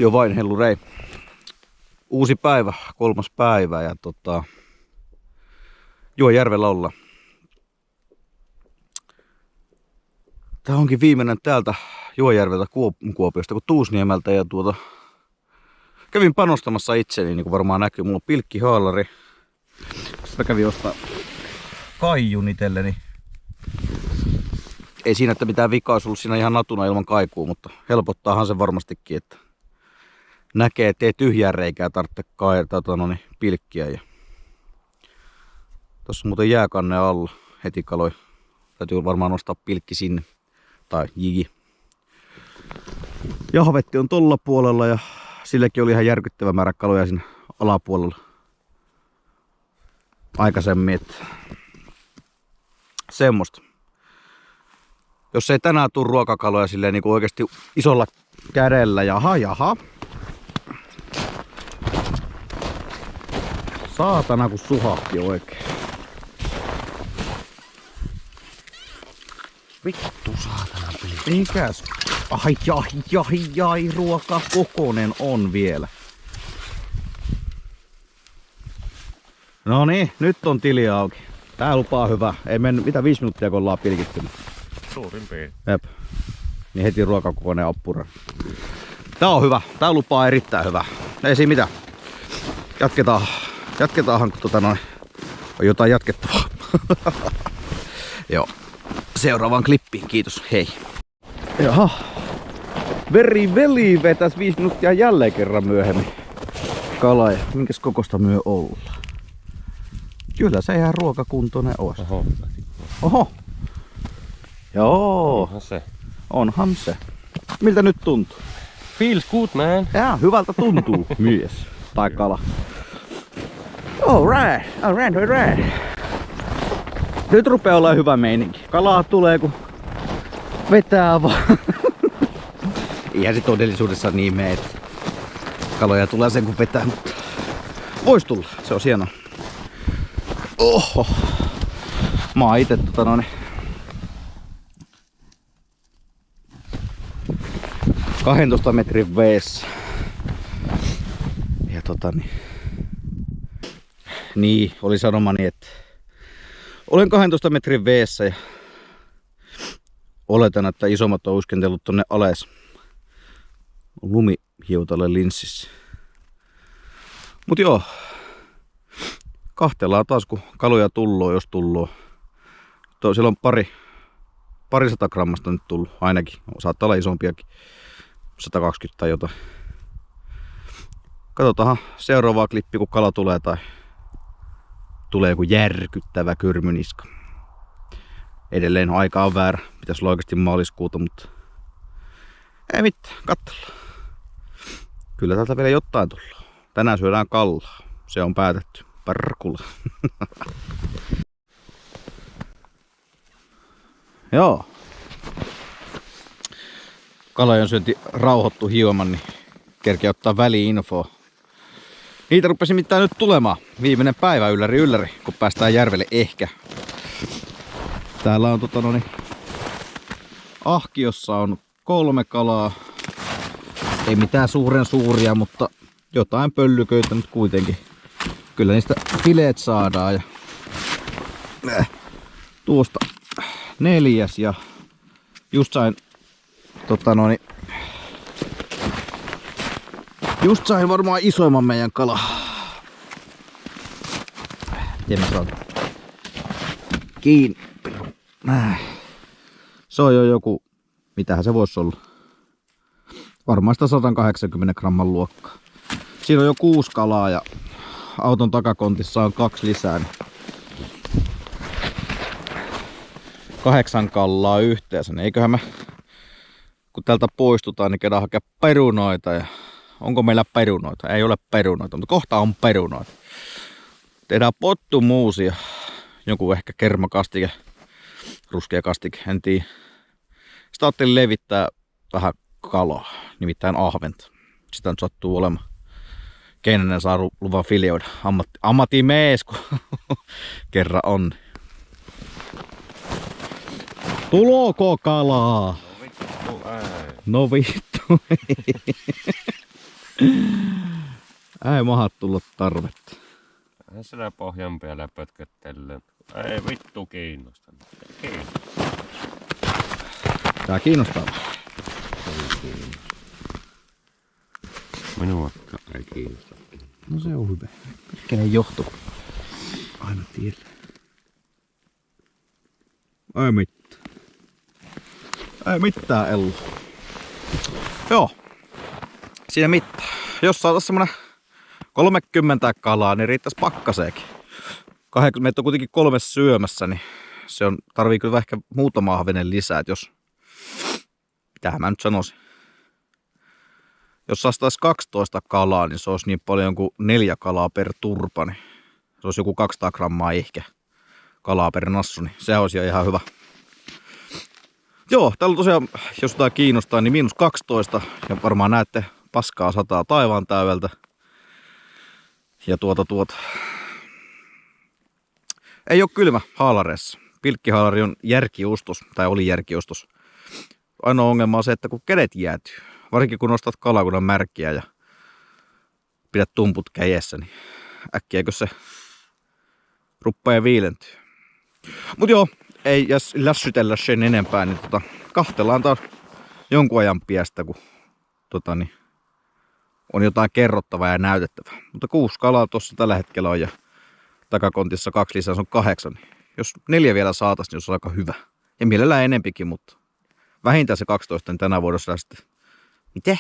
Jo vain hellurei. Uusi päivä, 3. päivä ja Juojärvellä ollaan. Tää onkin viimeinen täältä Juojärveltä Kuopiosta kuin Tuusniemeltä ja kävin panostamassa itseni, niin kuin varmaan näkyy. Mulla on pilkkihaalari. Sitten kävin ostaa kaijun itselleni. Ei siinä, että mitään vikaa olisi ollut siinä ihan natuna ilman kaikua, mutta helpottaahan se varmastikin, että näkee, ettei tyhjää reikää tarvitse pilkkiä. Ja tossa muuten jääkanne alla heti kaloi. Täytyy varmaan nostaa pilkki sinne. Tai jigi. Jahvetti on tolla puolella ja silläkin oli ihan järkyttävä määrä kaloja siinä alapuolella. Aikaisemmin, että semmoista. Jos ei tänään tuu ruokakaloja silleen niin kuin oikeasti isolla kädellä. Jaha. Saatana kun suhahti oikein. Vittu saatana peli. Mikäs? Ai, ruoka kokonen on vielä. No niin, nyt on tili auki. Tää lupaa hyvä. Ei mennyt, mitä 5 minuuttia kun ollaan pilkittynyt. Suurin piirtein. Jep. Niin heti ruokakokoinen appura. Tää on hyvä. Tää lupaa erittäin hyvä. Ei siinä mitään. Jatketaanhan kun on jotain jatkettavaa. Joo. Seuraavaan klippiin, kiitos, hei. Jaha. Veri vetäs 5 minuuttia jälleen kerran myöhemmin. Kala ja minkäs kokosta myö ollaan? Kyllä se ihan ruokakuntoinen ois. Oho. Joo. Onhan se. Miltä nyt tuntuu? Feels good, man. Jaa, hyvältä tuntuu mies. Tai kala. Alright. Nyt rupeaa olla hyvä meininki. Kalaa tulee kun vetää vaan. Eihän se todellisuudessa niin mene, että kaloja tulee sen kun vetää, mutta vois tulla. Se on hienoa. Oho. Mä oon ite 12 metrin veessä. Ja niin, oli sanomani, että olen 12 metrin veessä ja oletan, että isommat on uskentellut tonne alas lumihiutalle linssissä. Mut joo, kahtellaan taas kun kaloja tulloo, jos tulloo. Siellä on parisata grammasta nyt tullut ainakin, saattaa olla isompiakin, 120 tai jotain. Katsotaan seuraavaa klippiä kun kala tulee tai tulee joku järkyttävä kyrmyniska. Edelleen aika on väärä. Pitäisi olla oikeasti maaliskuuta, mutta ei mitään, katsellaan. Kyllä täältä vielä jotain tullaan. Tänään syödään kallaa. Se on päätetty. Parkulla. Joo. Kalojen syönti rauhoittu hieman, niin kerkeä ottaa väliinfoa. Niitä rupesi mitään nyt tulemaan. Viimeinen päivä ylläri, kun päästään järvelle ehkä. Täällä on ahkiossa on 3 kalaa. Ei mitään suuren suuria, mutta jotain pöllyköitä nyt kuitenkin. Kyllä niistä fileet saadaan. Ja tuosta 4. ja just sain just sain varmaan isoimman meidän kala. Miten mä saan kiinni. Se on jo joku, mitähän se voisi olla. Varmaan sitä 180 gramman luokkaa. Siinä on jo 6 kalaa ja auton takakontissa on 2 lisää. Niin 8 kallaa yhteensä. Eiköhän me, kun täältä poistutaan, niin käydään hakea perunoita. Ja onko meillä perunoita? Ei ole perunoita, mutta kohta on perunoita. Tehdään pottumuusia. Joku ehkä kermakastike, ruskea kastike, en tiedä. Sitä ajattelin levittää vähän kalaa, nimittäin ahventa. Sitä nyt sattuu olemaan. Keinen saa luvan filioida. Ammattimies, kun kerran on. Tulooko kalaa? No vittu. Ei maha tullut tarvetta. Eihän siellä pohjan päällä pötköttelen. Ei vittu kiinnosta. Ei kiinnosta. Tää kiinnostaa. Minuakaan ei kiinnosta. No se on hyvä. Kenen johto? Aina tiellä. Ei mitään. Ei mitään, Ellu. Joo. Siinä mitään. Jos saatais semmonen 30 kalaa, niin riittäis pakkaseenkin. Meitä on kuitenkin 3 syömässä, niin se on, tarvii kyllä ehkä muutama ahvenen lisää, että jos... Mitähän mä nyt sanoisin? Jos saastais 12 kalaa, niin se olisi niin paljon kuin 4 kalaa per turpa, niin se olisi joku 200 grammaa ehkä kalaa per nassu, niin se olisi jo ihan hyvä. Joo, täällä tosiaan, jos jotain kiinnostaa, niin -12 ja varmaan näette paskaa sataa taivaan täydeltä. Ja ei oo kylmä haalareissa. Pilkkihaalari on järkiustus, tai oli järkiustus. Ainoa ongelma on se, että kun kädet jäätyy, varsinkin kun nostat kalaa, kun on märkiä ja pidät tumput kädessä, niin äkkiäkö se ruppaa viilentyy. Mut joo, ei lässytellä sen enempää, niin kahtellaan taas jonkun ajan piestä, kun on jotain kerrottavaa ja näytettävää. Mutta 6 kalaa tuossa tällä hetkellä on ja takakontissa 2 lisää, se on 8. Jos 4 vielä saatais, niin olisi aika hyvä. Ja mielellään enempikin, mutta vähintään se 12, niin tänään voidaan syödä sitten. Miten?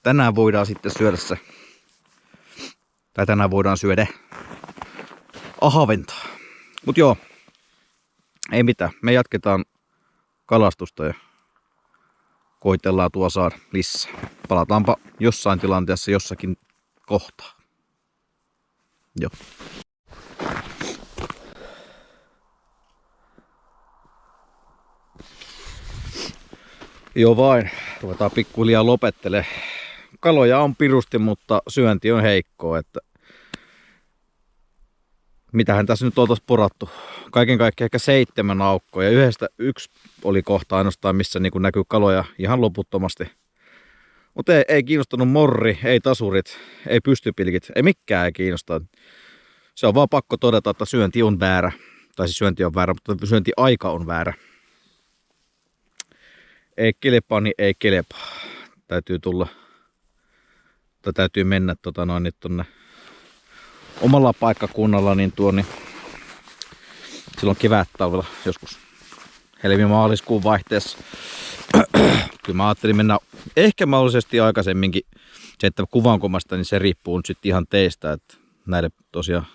Tänään voidaan sitten syödä se. Tai tänään voidaan syödä ahventa. Mut joo. Ei mitään. Me jatketaan kalastusta ja koitellaan tuo saada lisää. Palataanpa jossain tilanteessa jossakin kohtaa. Joo. Joo vain. Ruvetaan pikkuhiljaa lopettele. Kaloja on pirusti, mutta syönti on heikkoa. Että mitähän tässä nyt oltais porattu? Kaiken kaikkiaan ehkä 7 aukkoa ja yksi oli kohta ainoastaan, missä niin näkyy kaloja ihan loputtomasti. Mutta ei kiinnostanut morri, ei tasurit, ei pystypilkit, ei mikään ei kiinnosta. Se on vaan pakko todeta, että syönti on väärä. Tai siis syönti on väärä, mutta syöntiaika on väärä. Ei kelpaa, niin ei kelpaa. Täytyy mennä tonne omalla paikkakunnalla niin silloin kevättalvella joskus helmi-maaliskuun vaihteessa. Kyllä mä ajattelin mennä ehkä mahdollisesti aikaisemminkin. Se, että kuvankomasta, niin se riippuu nyt sitten ihan teistä. Että näille tosiaan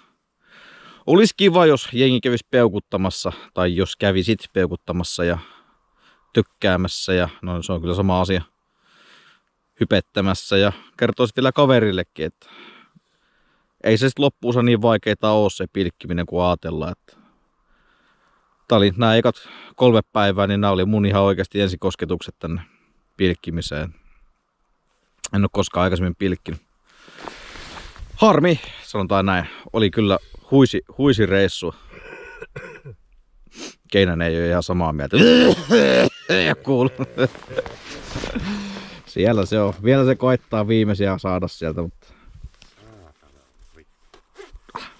olisi kiva, jos jengi kävisi peukuttamassa tai jos kävisit peukuttamassa ja tykkäämässä ja no se on kyllä sama asia. Hypettämässä ja kertoisit vielä kaverillekin, että ei se sitten loppuunsa niin vaikeeta ole se pilkkiminen kuin ajatellaan. Että tää oli nämä ekat 3 päivää, niin nämä oli mun ihan oikeasti ensikosketukset tänne pilkkimiseen. En ole koskaan aikaisemmin pilkkinyt. Harmi, sanotaan näin. Oli kyllä huisi reissu. Keinänen ei ole ihan samaa mieltä. Cool. Siellä se on. Vielä se koittaa viimeisiä saada sieltä, mutta...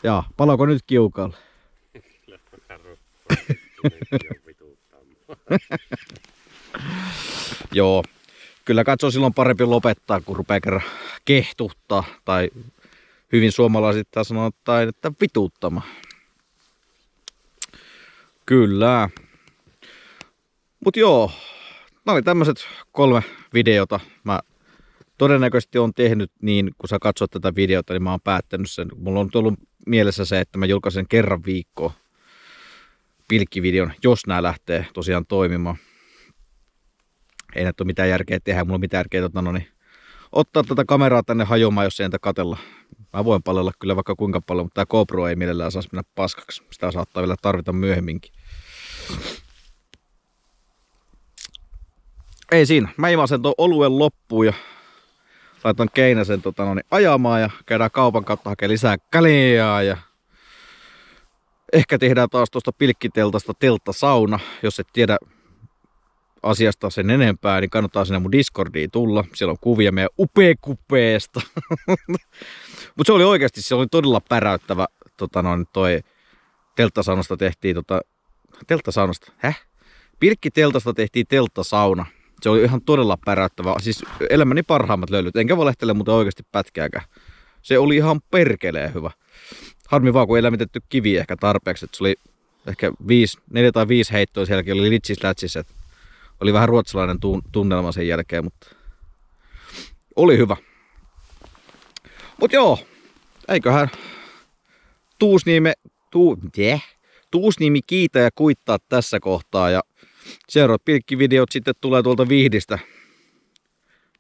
Jaa, palako nyt kiukalle? Joo. Kyllä katso silloin parempi lopettaa, kun rupeaa kerran kehtuttaa. Tai hyvin suomalaisittain sanotaan, että vituuttamaan. Kyllä. Mut joo. Nämä oli tämmöiset 3 videota. Mä todennäköisesti on tehnyt niin, kun sä katsot tätä videota, niin mä oon päättänyt sen. Mulla on ollut mielessä se, että mä julkaisen kerran viikkoon pilkkivideon, jos nää lähtee tosiaan toimimaan. Ei näitä ole mitään järkeä tehdä, mulla on mitään järkeä ottaa tätä kameraa tänne hajoamaan, jos ei entä katella. Mä voin palella kyllä vaikka kuinka paljon, mutta tää GoPro ei mielellään saisi mennä paskaksi. Sitä saattaa vielä tarvita myöhemminkin. Ei siinä. Mä imasen tuon oluen loppuun ja laitan Keinäsen ajamaan ja käydään kaupan kautta hakemaan lisää kaljaa ja ehkä tehdään taas tuosta pilkkiteltasta telttasauna, jos et tiedä asiasta sen enempää, niin kannattaa sinne mun Discordiin tulla. Siellä on kuvia meidän upeakupeesta. Mutta se oli todella päräyttävä toi telttasaunasta tehtiin telttasaunasta? Pilkkiteltasta tehtiin telttasauna. Se oli ihan todella päräyttävä. Siis elämäni parhaimmat löylyt. Enkä valehtele muuten oikeasti pätkääkään. Se oli ihan perkeleen hyvä. Harmi vaan, kun ei lämmitetty kivi ehkä tarpeeksi. Että se oli ehkä 4 tai 5 heittoa. Sielläkin oli litsis. Oli vähän ruotsalainen tunnelma sen jälkeen, mutta oli hyvä. Mut joo, eiköhän Tuusniemi kiitä ja kuittaa tässä kohtaa. Ja seuraavat pilkkivideot sitten tulee tuolta Vihdistä,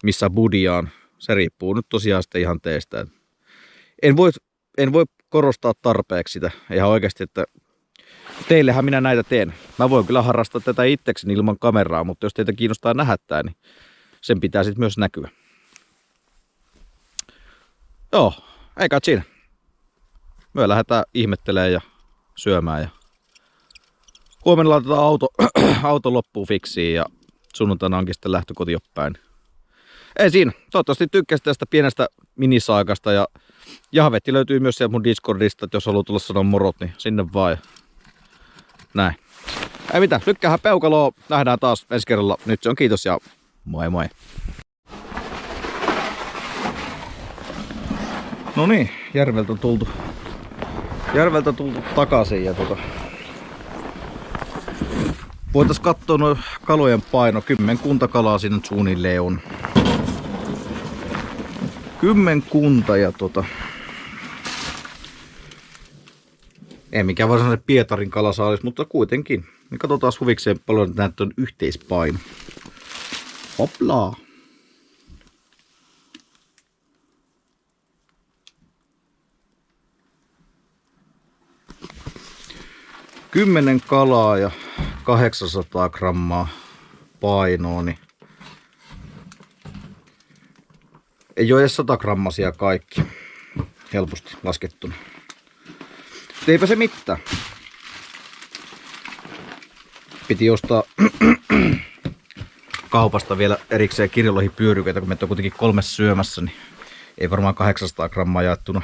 missä budia on. Se riippuu nyt tosiaan sitten ihan teistä. En voi korostaa tarpeeksi sitä ihan oikeasti, että teillehän minä näitä teen. Mä voin kyllä harrastaa tätä itsekseni ilman kameraa, mutta jos teitä kiinnostaa nähdä tää, niin sen pitää sitten myös näkyä. Joo, eikä siinä. Me lähdetään ihmettelemään ja syömään ja huomenna laitetaan auto loppuun fiksiin ja sunnuntaina onkin sitten lähtö kotiin päin. Ei siinä. Toivottavasti tykkäsit tästä pienestä minisaakasta ja jahvetti löytyy myös sieltä mun Discordista, että jos haluaa tulla sanoa morot, niin sinne vaan ja näin. Ei mitään, lykkäähän peukaloa. Nähdään taas ensi kerralla. Nyt se on kiitos ja moi moi. No niin, järveltä on tultu takaisin ja voitais katsoa noin kalojen paino. 10 kalaa siinä suunnilleen on. 10 ja ei mikään varsinainen Pietarin kalasaalis, mutta kuitenkin. Niin katsotaan huvikseen paljon näitä on yhteispaino. Hoplaa! Kymmenen kalaa ja 800 grammaa painoa, niin ei ole edes 100 grammasia kaikki. Helposti laskettuna. Eipä se mitään. Piti ostaa kaupasta vielä erikseen kirjolohipyörykeitä, kun meitä on kuitenkin 3 syömässä, niin ei varmaan 800 grammaa jaettuna.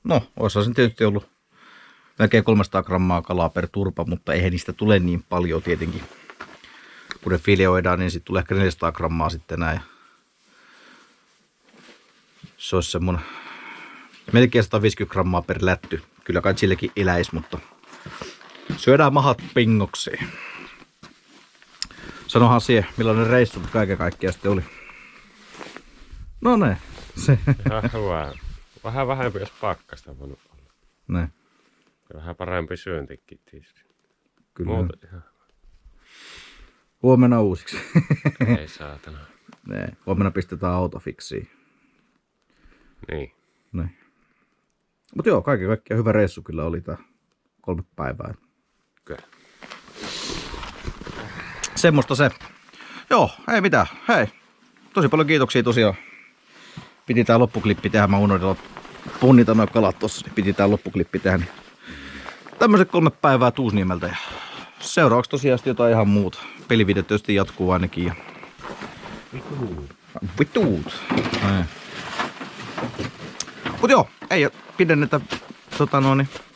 No, olisi sen tietysti ollut melkein 300 grammaa kalaa per turpa, mutta eihän niistä tule niin paljon tietenkin. Kun ne fileoidaan, niin sitten tulee ehkä 400 grammaa sitten näin. Se olisi semmonen melkein 150 grammaa per lätty. Kyllä kai sillekin eläisi, mutta syödään mahat pingoksiin. Sanohan siihen, millainen reissu kaiken kaikkiaan sitten oli. No ne. Se. Vähän vähempi jos pakkasta voinut olla. Ne. Vähän parempi syöntikin tietysti. Kyllä. Ihan. Huomenna uusiksi. Ei saatana. Ne. Huomenna pistetään auto fiksiin. Niin. Ne. Mut joo, kaiken kaikkiaan hyvä reissu kyllä oli tää 3 päivää. Kyllä. Semmosta se. Joo, ei mitään. Hei. Tosi paljon kiitoksia tosiaan. Piti tää loppuklippi tehdä. Mä unohdin punnita noin kalat tossa, niin piti tää loppuklippi tehdä. Niin tämmöiset 3 päivää Tuusniemeltä. Ja seuraavaksi tosiaan jotain ihan muuta. Pelivideot tietysti jatkuu ainakin. Ja Vituut. Mut joo, ei pidennetä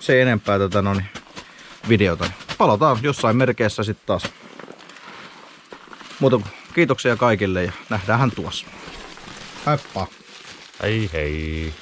se enempää videota. Palataan jossain merkeissä sitten taas. Muuta kiitoksia kaikille ja nähdäänhän tuossa. Heippa! Hei hei!